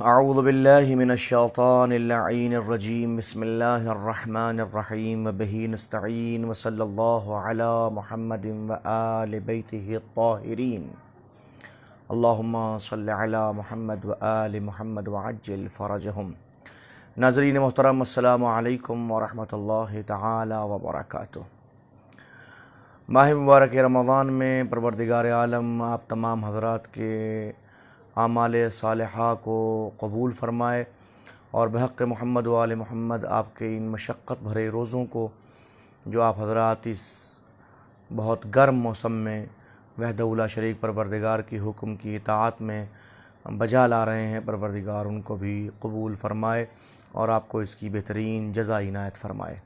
اعوذ باللہ من الشیطان اللعین الرجیم بسم اللہ الرحمن الرحیم وبہ نستعین وصلی اللہ علی محمد وآل بیتہ الطاہرین اللہم صلی علی محمد وآل محمد وعجل فرجہم۔ ناظرین محترم، السلام علیکم ورحمۃ اللہ تعالی وبرکاتہ۔ ماہ مبارک رمضان میں پروردگار عالم آپ تمام حضرات کے اعمال صالحہ کو قبول فرمائے اور بحق محمد و آل محمد آپ کے ان مشقت بھرے روزوں کو جو آپ حضرات اس بہت گرم موسم میں وحدہ لا شریک پروردگار کی حکم کی اطاعت میں بجا لا رہے ہیں، پروردگار ان کو بھی قبول فرمائے اور آپ کو اس کی بہترین جزا عنایت فرمائے۔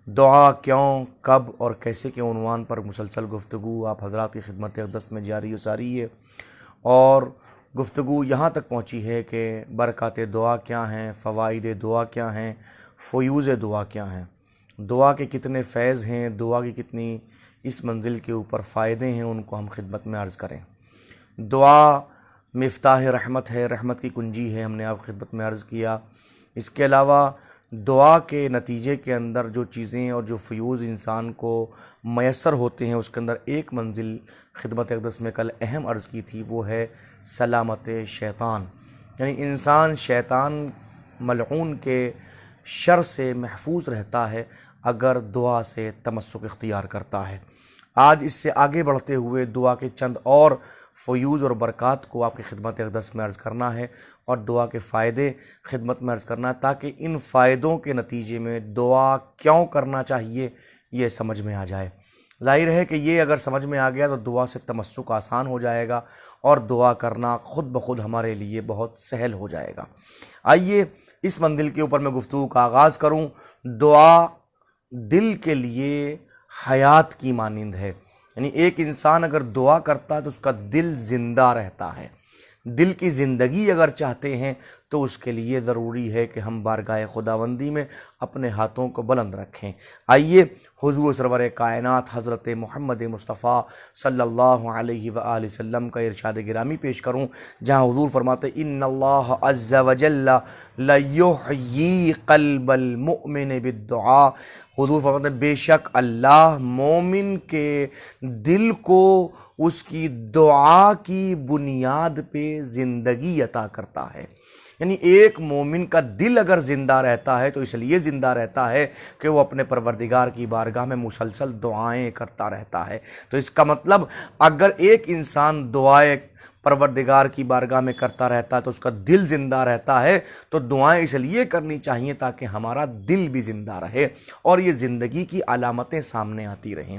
دعا کیوں، کب اور کیسے کے عنوان پر مسلسل گفتگو آپ حضرات کی خدمت اقدس میں جاری و ساری ہے، اور گفتگو یہاں تک پہنچی ہے کہ برکات دعا کیا ہیں، فوائد دعا کیا ہیں، فیوز دعا کیا ہیں، دعا کے کتنے فیض ہیں، دعا کی کتنی اس منزل کے اوپر فائدے ہیں، ان کو ہم خدمت میں عرض کریں۔ دعا مفتاح رحمت ہے، رحمت کی کنجی ہے، ہم نے آپ خدمت میں عرض کیا۔ اس کے علاوہ دعا کے نتیجے کے اندر جو چیزیں اور جو فیوز انسان کو میسر ہوتے ہیں، اس کے اندر ایک منزل خدمت اقدس میں کل اہم عرض کی تھی، وہ ہے سلامت شیطان، یعنی انسان شیطان ملعون کے شر سے محفوظ رہتا ہے اگر دعا سے تمسک اختیار کرتا ہے۔ آج اس سے آگے بڑھتے ہوئے دعا کے چند اور فیوز اور برکات کو آپ کی خدمت اقدس میں عرض کرنا ہے اور دعا کے فائدے خدمت میں عرض کرنا ہے، تاکہ ان فائدوں کے نتیجے میں دعا کیوں کرنا چاہیے یہ سمجھ میں آ جائے۔ ظاہر ہے کہ یہ اگر سمجھ میں آ گیا تو دعا سے تمسک آسان ہو جائے گا اور دعا کرنا خود بخود ہمارے لیے بہت سہل ہو جائے گا۔ آئیے اس منزل کے اوپر میں گفتگو کا آغاز کروں۔ دعا دل کے لیے حیات کی مانند ہے، یعنی ایک انسان اگر دعا کرتا ہے تو اس کا دل زندہ رہتا ہے۔ دل کی زندگی اگر چاہتے ہیں تو اس کے لیے ضروری ہے کہ ہم بارگاہ خداوندی میں اپنے ہاتھوں کو بلند رکھیں۔ آئیے حضور سرور کائنات حضرت محمد مصطفیٰ صلی اللہ علیہ وآلہ وسلم کا ارشاد گرامی پیش کروں، جہاں حضور فرماتے ان اللہ عز وجل لیحیی قلب المؤمن بالدعاء۔ حضور فرماتے بے شک اللہ مومن کے دل کو اس کی دعا کی بنیاد پہ زندگی عطا کرتا ہے۔ یعنی ایک مومن کا دل اگر زندہ رہتا ہے تو اس لیے زندہ رہتا ہے کہ وہ اپنے پروردگار کی بارگاہ میں مسلسل دعائیں کرتا رہتا ہے۔ تو اس کا مطلب اگر ایک انسان دعائیں پروردگار کی بارگاہ میں کرتا رہتا ہے تو اس کا دل زندہ رہتا ہے، تو دعائیں اس لیے کرنی چاہیے تاکہ ہمارا دل بھی زندہ رہے اور یہ زندگی کی علامتیں سامنے آتی رہیں۔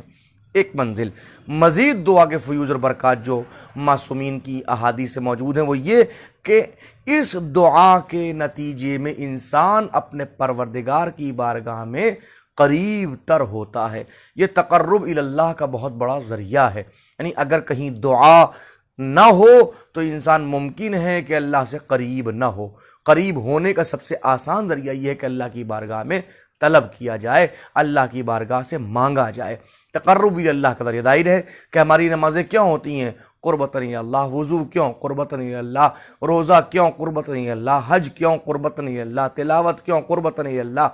ایک منزل مزید دعا کے فیوز اور برکات جو معصومین کی احادیث سے موجود ہیں وہ یہ کہ اس دعا کے نتیجے میں انسان اپنے پروردگار کی بارگاہ میں قریب تر ہوتا ہے۔ یہ تقرب الی اللہ کا بہت بڑا ذریعہ ہے، یعنی اگر کہیں دعا نہ ہو تو انسان ممکن ہے کہ اللہ سے قریب نہ ہو۔ قریب ہونے کا سب سے آسان ذریعہ یہ ہے کہ اللہ کی بارگاہ میں طلب کیا جائے، اللہ کی بارگاہ سے مانگا جائے۔ تقرب الی اللہ کا ذریعہ ظاہر ہے کہ ہماری نمازیں کیوں ہوتی ہیں؟ قربتاً الی اللہ۔ وضو کیوں؟ قربتاً الی اللہ۔ روزہ کیوں؟ قربتاً الی اللہ۔ حج کیوں؟ قربتاً الی اللہ۔ تلاوت کیوں؟ قربتاً الی اللہ۔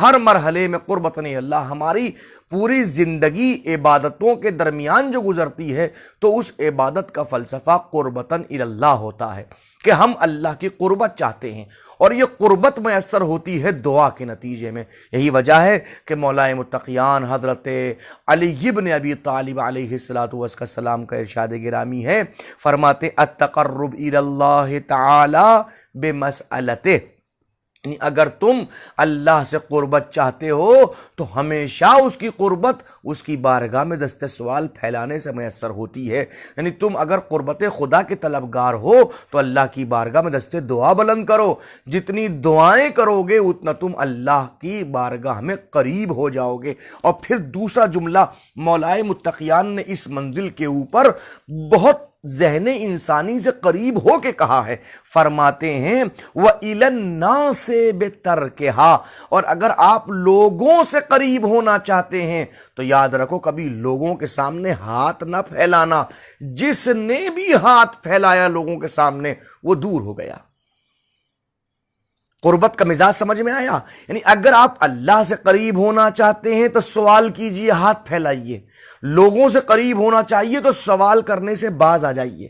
ہر مرحلے میں قربتاً الی اللہ۔ ہماری پوری زندگی عبادتوں کے درمیان جو گزرتی ہے تو اس عبادت کا فلسفہ قربتاً الی اللہ ہوتا ہے کہ ہم اللہ کی قربت چاہتے ہیں، اور یہ قربت میسر ہوتی ہے دعا کے نتیجے میں۔ یہی وجہ ہے کہ مولائے متقیان حضرت علی بن ابی طالب علیہ السلام کا ارشاد گرامی ہے، فرماتے التقرب الی اللہ تعالی بمسألتہ، یعنی اگر تم اللہ سے قربت چاہتے ہو تو ہمیشہ اس کی قربت اس کی بارگاہ میں دست سوال پھیلانے سے میسر ہوتی ہے۔ یعنی تم اگر قربت خدا کے طلبگار ہو تو اللہ کی بارگاہ میں دست دعا بلند کرو، جتنی دعائیں کرو گے اتنا تم اللہ کی بارگاہ میں قریب ہو جاؤ گے۔ اور پھر دوسرا جملہ مولائے متقیان نے اس منزل کے اوپر بہت ذہن انسانی سے قریب ہو کے کہا ہے، فرماتے ہیں وَإِلَى النَّاسِ بِتَرْكِهَا، اور اگر آپ لوگوں سے قریب ہونا چاہتے ہیں تو یاد رکھو کبھی لوگوں کے سامنے ہاتھ نہ پھیلانا۔ جس نے بھی ہاتھ پھیلایا لوگوں کے سامنے وہ دور ہو گیا۔ قربت کا مزاج سمجھ میں آیا؟ یعنی اگر آپ اللہ سے قریب ہونا چاہتے ہیں تو سوال کیجئے، ہاتھ پھیلائیے. لوگوں سے قریب ہونا چاہیے تو سوال کرنے سے باز آ جائیے.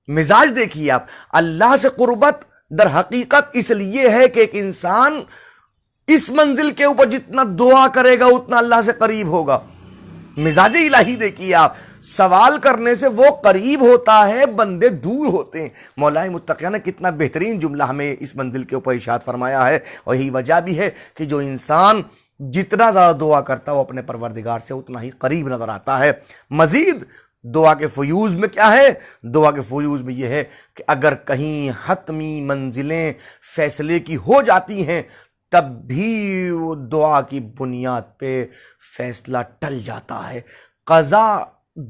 مزاج دیکھیے آپ. اللہ سے قربت در حقیقت اس لیے ہے کہ ایک انسان اس منزل کے اوپر جتنا دعا کرے گا اتنا اللہ سے قریب ہوگا. مزاج الہی دیکھیے آپ. سوال کرنے سے وہ قریب ہوتا ہے، بندے دور ہوتے ہیں. مولا متقیہ نے کتنا بہترین جملہ ہمیں اس منزل کے اوپر ارشاد فرمایا ہے، اور یہی وجہ بھی ہے کہ جو انسان جتنا زیادہ دعا کرتا ہے وہ اپنے پروردگار سے اتنا ہی قریب نظر آتا ہے. مزید دعا کے فیوز میں کیا ہے؟ دعا کے فیوز میں یہ ہے کہ اگر کہیں حتمی منزلیں فیصلے کی ہو جاتی ہیں تب بھی وہ دعا کی بنیاد پہ فیصلہ ٹل جاتا ہے، قضا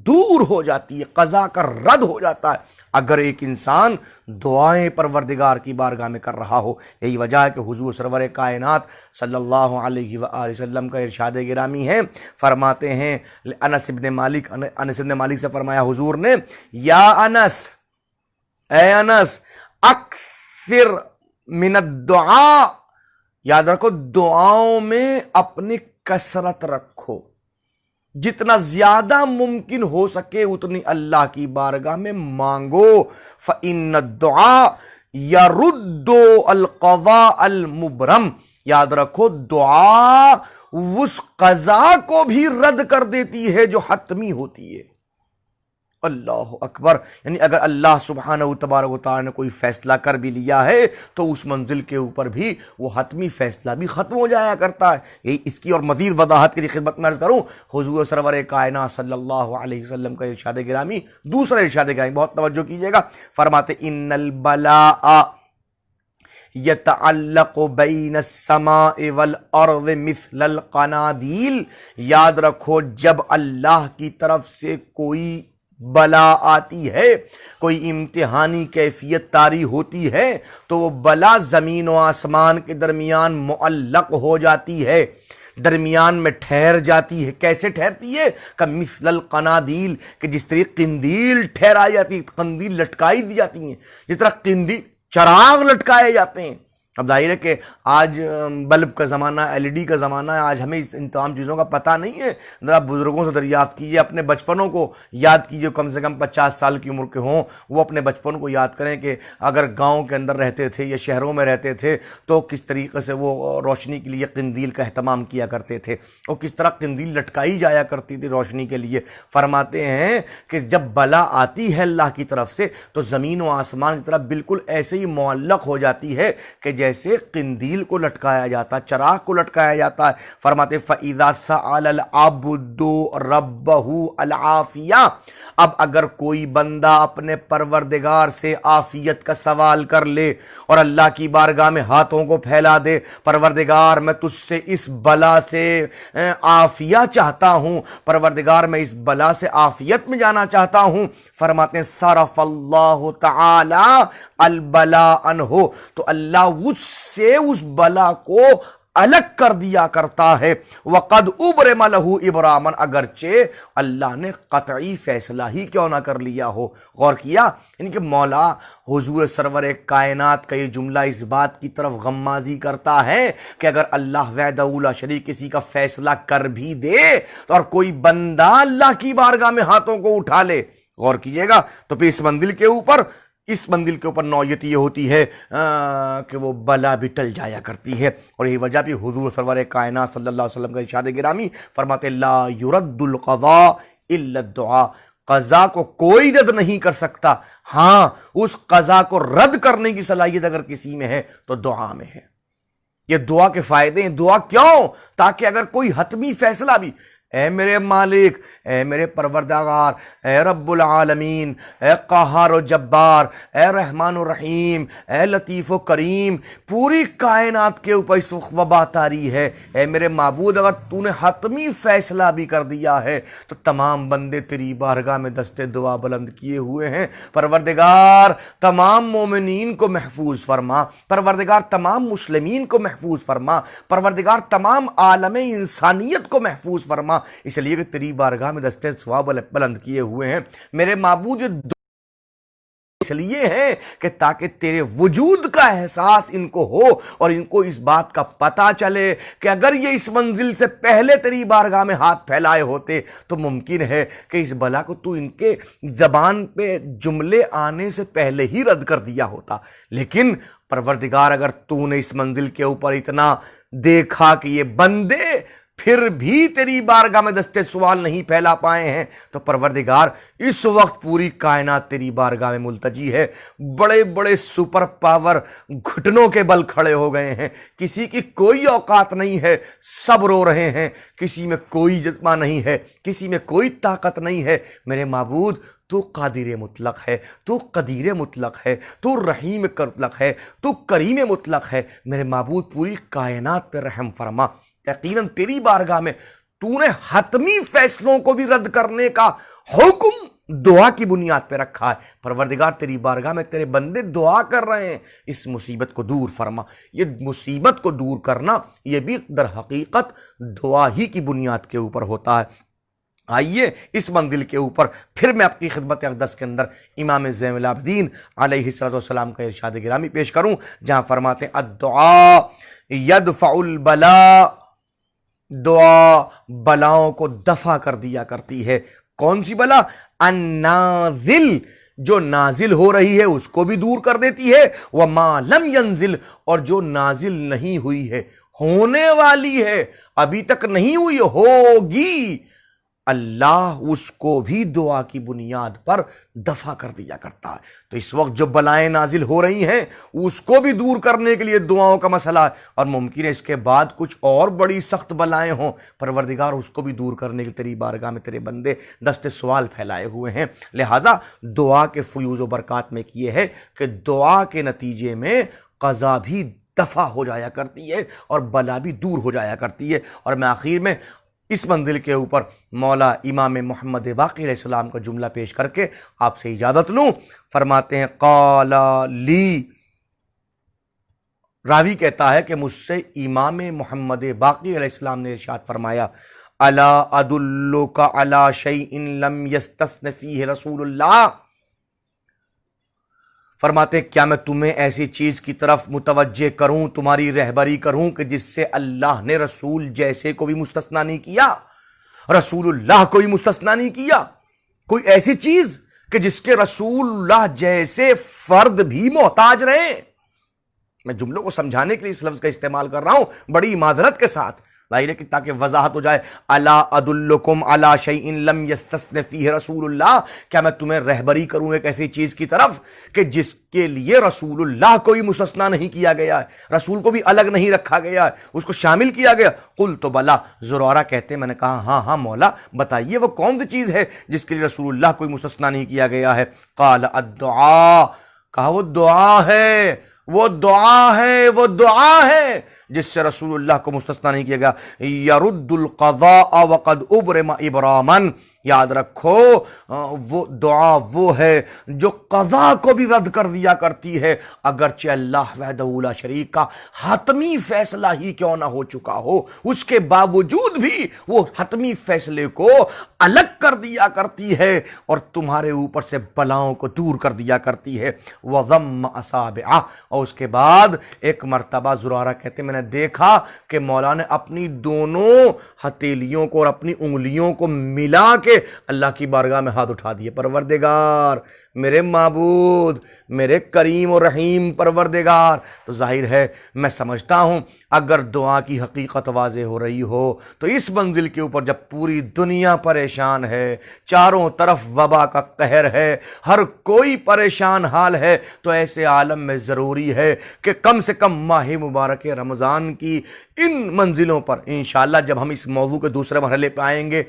دور ہو جاتی ہے، قضا کا رد ہو جاتا ہے اگر ایک انسان دعائیں پروردگار کی بارگاہ میں کر رہا ہو. یہی وجہ ہے کہ حضور سرور کائنات صلی اللہ علیہ وآلہ وسلم کا ارشاد گرامی ہے، فرماتے ہیں انس بن مالک سے فرمایا حضور نے، یا انس، اے انس، اکثر من الدعاء، یاد رکھو دعاؤں میں اپنی کثرت رکھو، جتنا زیادہ ممکن ہو سکے اتنی اللہ کی بارگاہ میں مانگو. فَإِنَّ الدُّعَاءَ يَرُدُّ الْقَضَاءَ الْمُبْرَمَ، یاد رکھو دعا اس قضا کو بھی رد کر دیتی ہے جو حتمی ہوتی ہے. اللہ اکبر. یعنی اگر اللہ سبحانہ تبارک و تعالی نے کوئی فیصلہ کر بھی لیا ہے تو اس منزل کے اوپر بھی وہ حتمی فیصلہ بھی ختم ہو جایا کرتا ہے. یہی اس کی اور مزید وضاحت کے لیے خدمت میں عرض کروں، حضور سرور کائنات صلی اللہ علیہ وسلم کا ارشاد گرامی، دوسرا ارشاد گرامی، بہت توجہ کیجئے گا. فرماتے ان البلاء یتعلق بین السماء والارض مثل القنادیل، یاد رکھو جب اللہ کی طرف سے کوئی بلا آتی ہے، کوئی امتحانی کیفیت طاری ہوتی ہے تو وہ بلا زمین و آسمان کے درمیان معلق ہو جاتی ہے، درمیان میں ٹھہر جاتی ہے. کیسے ٹھہرتی ہے؟ کمثل القنادیل، کہ جس طرح قندیل ٹھہرائی جاتی ہے، قندیل لٹکائی دی جاتی ہیں، جس طرح قندیل چراغ لٹکائے جاتے ہیں. اب ظاہر ہے کہ آج بلب کا زمانہ، LED کا زمانہ ہے، آج ہمیں ان تمام چیزوں کا پتہ نہیں ہے. ذرا بزرگوں سے دریافت کیجئے، اپنے بچپنوں کو یاد کیجئے، کم سے کم 50 سال کی عمر کے ہوں وہ اپنے بچپن کو یاد کریں کہ اگر گاؤں کے اندر رہتے تھے یا شہروں میں رہتے تھے تو کس طریقے سے وہ روشنی کے لیے قندیل کا اہتمام کیا کرتے تھے، اور کس طرح قندیل لٹکائی جایا کرتی تھی روشنی کے لیے. فرماتے ہیں کہ جب بلا آتی ہے اللہ کی طرف سے تو زمین و آسمان کی طرف بالکل ایسے ہی معلق ہو جاتی ہے کہ جیسے قندیل کو لٹکایا جاتا ہے، چراغ کو لٹکایا جاتا ہے. فرماتے فَإِذَا سَأَلَ الْعَبْدُ رَبَّهُ الْعَافِيَةَ، اب اگر کوئی بندہ اپنے پروردگار سے عافیت کا سوال کر لے اور اللہ کی بارگاہ میں ہاتھوں کو پھیلا دے، پروردگار میں تجھ سے اس بلا سے عافیت چاہتا ہوں، پروردگار میں اس بلا سے عافیت میں جانا چاہتا ہوں، فرماتے ہیں صرف اللہ تعالی البلاء عنہ، تو اللہ اس سے اس بلا کو الگ کر دیا کرتا ہے. وقد ابرم لہ ابراما، اگرچہ اللہ نے قطعی فیصلہ ہی کیوں نہ کر لیا ہو. غور کیا؟ یعنی کہ مولا حضور سرور کائنات کا یہ جملہ اس بات کی طرف غمازی کرتا ہے کہ اگر اللہ وحدہ لا شریک کسی کا فیصلہ کر بھی دے تو اور کوئی بندہ اللہ کی بارگاہ میں ہاتھوں کو اٹھا لے، غور کیجئے گا، تو پھر اس منزل کے اوپر نوعیت یہ ہوتی ہے کہ وہ بلا بھی ٹل جایا کرتی ہے. اور یہی وجہ بھی حضور سرور کائنات صلی اللہ علیہ وسلم کا ارشاد گرامی فرماتے لا یرد القضاء الا الدعاء، قضا کو کوئی رد نہیں کر سکتا، ہاں اس قضا کو رد کرنے کی صلاحیت اگر کسی میں ہے تو دعا میں ہے. یہ دعا کے فائدے ہیں. دعا کیوں؟ تاکہ اگر کوئی حتمی فیصلہ بھی، اے میرے مالک، اے میرے پروردگار، اے رب العالمین، اے قہار و جبار، اے رحمان و رحیم، اے لطیف و کریم، پوری کائنات کے اوپر اس وقت وبا طاری ہے، اے میرے معبود اگر تو نے حتمی فیصلہ بھی کر دیا ہے تو تمام بندے تیری بارگاہ میں دست دعا بلند کیے ہوئے ہیں، پروردگار تمام مومنین کو محفوظ فرما، پروردگار تمام مسلمین کو محفوظ فرما، پروردگار تمام عالم انسانیت کو محفوظ فرما، اس لیے کہ تیری بارگاہ میں دستے ثواب بلند کیے ہوئے ہیں. میرے معبود جو اس لیے ہیں کہ تاکہ تیرے وجود کا احساس ان کو ہو اور ان کو اس بات کا پتہ چلے کہ اگر یہ اس منزل سے پہلے تیری بارگاہ میں ہاتھ پھیلائے ہوتے تو ممکن ہے کہ اس بلا کو تو ان کے زبان پہ جملے آنے سے پہلے ہی رد کر دیا ہوتا، لیکن پروردگار اگر تو نے اس منزل کے اوپر اتنا دیکھا کہ یہ بندے پھر بھی تیری بارگاہ میں دستے سوال نہیں پھیلا پائے ہیں، تو پروردگار اس وقت پوری کائنات تیری بارگاہ میں ملتجی ہے۔ بڑے بڑے سپر پاور گھٹنوں کے بل کھڑے ہو گئے ہیں، کسی کی کوئی اوقات نہیں ہے، سب رو رہے ہیں، کسی میں کوئی جذبہ نہیں ہے، کسی میں کوئی طاقت نہیں ہے۔ میرے معبود تو قادر مطلق ہے، تو قدیر مطلق ہے، تو رحیم مطلق ہے، تو کریم مطلق ہے۔ میرے معبود پوری کائنات پہ رحم فرما۔ یقیناً تیری بارگاہ میں تو نے حتمی فیصلوں کو بھی رد کرنے کا حکم دعا کی بنیاد پہ رکھا ہے۔ پروردگار تیری بارگاہ میں تیرے بندے دعا کر رہے ہیں، اس مصیبت کو دور فرما۔ یہ مصیبت کو دور کرنا یہ بھی در حقیقت دعا ہی کی بنیاد کے اوپر ہوتا ہے۔ آئیے اس منزل کے اوپر پھر میں آپ کی خدمت اقدس کے اندر امام زین العابدین علیہ السلام کا ارشاد گرامی پیش کروں، جہاں فرماتے ہیں الدعاء یدفع البلاء، دعا بلاؤں کو دفع کر دیا کرتی ہے۔ کون سی بلا؟ النازل، جو نازل ہو رہی ہے اس کو بھی دور کر دیتی ہے، وما لم ینزل، اور جو نازل نہیں ہوئی ہے، ہونے والی ہے، ابھی تک نہیں ہوئی، ہوگی، اللہ اس کو بھی دعا کی بنیاد پر دفع کر دیا کرتا ہے۔ تو اس وقت جو بلائیں نازل ہو رہی ہیں اس کو بھی دور کرنے کے لیے دعاؤں کا مسئلہ ہے، اور ممکن ہے اس کے بعد کچھ اور بڑی سخت بلائیں ہوں، پروردگار اس کو بھی دور کرنے کے تیری بارگاہ میں تیرے بندے دست سوال پھیلائے ہوئے ہیں۔ لہٰذا دعا کے فیوز و برکات میں یہ ہے کہ دعا کے نتیجے میں قضا بھی دفع ہو جایا کرتی ہے اور بلا بھی دور ہو جایا کرتی ہے۔ اور میں آخر میں اس منزل کے اوپر مولا امام محمد باقر علیہ السلام کا جملہ پیش کر کے آپ سے اجازت لوں۔ فرماتے ہیں قال لی، راوی کہتا ہے کہ مجھ سے امام محمد باقر علیہ السلام نے ارشاد فرمایا الا ادلک علی شیء لم یستثن فیہ رسول اللہ، فرماتے کیا میں تمہیں ایسی چیز کی طرف متوجہ کروں، تمہاری رہبری کروں کہ جس سے اللہ نے رسول جیسے کو بھی مستثنیٰ نہیں کیا، رسول اللہ کو بھی مستثنیٰ نہیں کیا؟ کوئی ایسی چیز کہ جس کے رسول اللہ جیسے فرد بھی محتاج رہے؟ میں جملوں کو سمجھانے کے لیے اس لفظ کا استعمال کر رہا ہوں بڑی معذرت کے ساتھ، ظاہر ہے کہ تاکہ وضاحت ہو جائے۔ الا ادلکم علی شیء لم یستثن فیہ رسول اللہ، کیا میں تمہیں رہبری کروں ایک ایسی چیز کی طرف کہ جس کے لیے رسول اللہ کو بھی مستثنیٰ نہیں کیا گیا ہے، رسول کو بھی الگ نہیں رکھا گیا ہے، اس کو شامل کیا گیا؟ قلت بلا، زرارہ کہتے ہیں میں نے کہا ہاں ہاں مولا بتائیے وہ کون سی چیز ہے جس کے لیے رسول اللہ کو بھی مستثنیٰ نہیں کیا گیا ہے؟ قال الدعاء، کہا وہ دعا ہے، وہ دعا ہے، وہ دعا ہے جس سے رسول اللہ کو مستثنیٰ نہیں کیا گیا۔ یرد القضاء وقد ابرم ابراما، یاد رکھو وہ دعا وہ ہے جو قضا کو بھی رد کر دیا کرتی ہے، اگرچہ اللہ وحدہ لا شریک کا حتمی فیصلہ ہی کیوں نہ ہو چکا ہو، اس کے باوجود بھی وہ حتمی فیصلے کو الگ کر دیا کرتی ہے اور تمہارے اوپر سے بلاؤں کو دور کر دیا کرتی ہے۔ وضم اصابعہ، اور اس کے بعد ایک مرتبہ زرارہ کہتے ہیں میں نے دیکھا کہ مولا نے اپنی دونوں ہتھیلیوں کو اور اپنی انگلیوں کو ملا کے اللہ کی بارگاہ میں ہاتھ اٹھا دیے۔ پروردگار، میرے معبود، میرے کریم و رحیم پروردگار، تو ظاہر ہے میں سمجھتا ہوں اگر دعا کی حقیقت واضح ہو رہی ہو تو اس منزل کے اوپر جب پوری دنیا پریشان ہے، چاروں طرف وبا کا قہر ہے، ہر کوئی پریشان حال ہے، تو ایسے عالم میں ضروری ہے کہ کم سے کم ماہ مبارک رمضان کی ان منزلوں پر انشاءاللہ جب ہم اس موضوع کے دوسرے مرحلے پہ آئیں گے،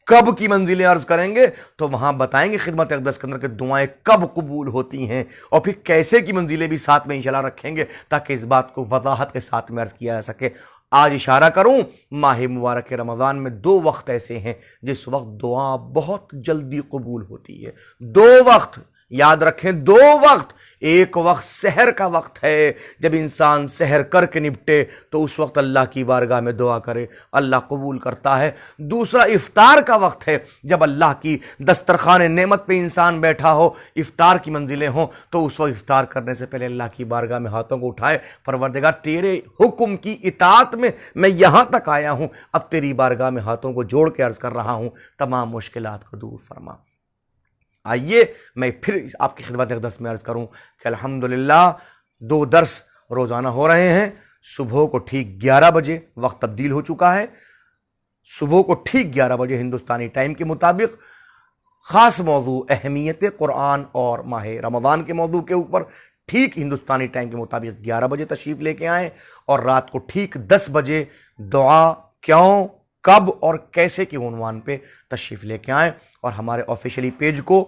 کب کی منزلیں عرض کریں گے تو وہاں بتائیں گے خدمت اقدس کے اندر کہ دعائیں کب قبول ہوتی ہیں اور پھر کیسے کی منزلیں بھی ساتھ میں انشاءاللہ رکھیں گے تاکہ اس بات کو وضاحت کے ساتھ میں عرض کیا جا سکے۔ آج اشارہ کروں ماہ مبارک رمضان میں 2 وقت ایسے ہیں جس وقت دعا بہت جلدی قبول ہوتی ہے۔ 2 وقت یاد رکھیں، 2 وقت، ایک وقت سحر کا وقت ہے، جب انسان سحر کر کے نپٹے تو اس وقت اللہ کی بارگاہ میں دعا کرے، اللہ قبول کرتا ہے۔ دوسرا افطار کا وقت ہے، جب اللہ کی دسترخوان نعمت پہ انسان بیٹھا ہو، افطار کی منزلیں ہوں، تو اس وقت افطار کرنے سے پہلے اللہ کی بارگاہ میں ہاتھوں کو اٹھائے، پروردگار تیرے حکم کی اطاعت میں یہاں تک آیا ہوں، اب تیری بارگاہ میں ہاتھوں کو جوڑ کے عرض کر رہا ہوں، تمام مشکلات کو دور فرما۔ آئیے میں پھر آپ کی خدمت اقدس میں عرض کروں کہ الحمدللہ 2 درس روزانہ ہو رہے ہیں۔ صبح کو ٹھیک 11 بجے، وقت تبدیل ہو چکا ہے، صبح کو ٹھیک 11 بجے ہندوستانی ٹائم کے مطابق خاص موضوع اہمیت قرآن اور ماہ رمضان کے موضوع کے اوپر ٹھیک ہندوستانی ٹائم کے مطابق 11 بجے تشریف لے کے آئیں، اور رات کو ٹھیک 10 بجے دعا کیوں، کب اور کیسے کے عنوان پہ تشریف لے کے آئیں، اور ہمارے آفیشیلی پیج کو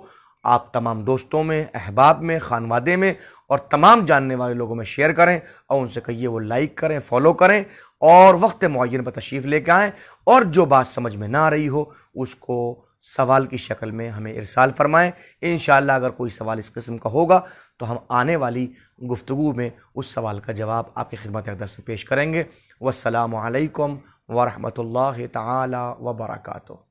آپ تمام دوستوں میں، احباب میں، خانوادے میں اور تمام جاننے والے لوگوں میں شیئر کریں، اور ان سے کہیے وہ لائک کریں، فالو کریں، اور وقت معین پر تشریف لے کے آئیں، اور جو بات سمجھ میں نہ آ رہی ہو اس کو سوال کی شکل میں ہمیں ارسال فرمائیں۔ انشاءاللہ اگر کوئی سوال اس قسم کا ہوگا تو ہم آنے والی گفتگو میں اس سوال کا جواب آپ کی خدمت اقدس سے پیش کریں گے۔ والسلام علیکم ورحمۃ اللہ تعالی وبرکاتہ۔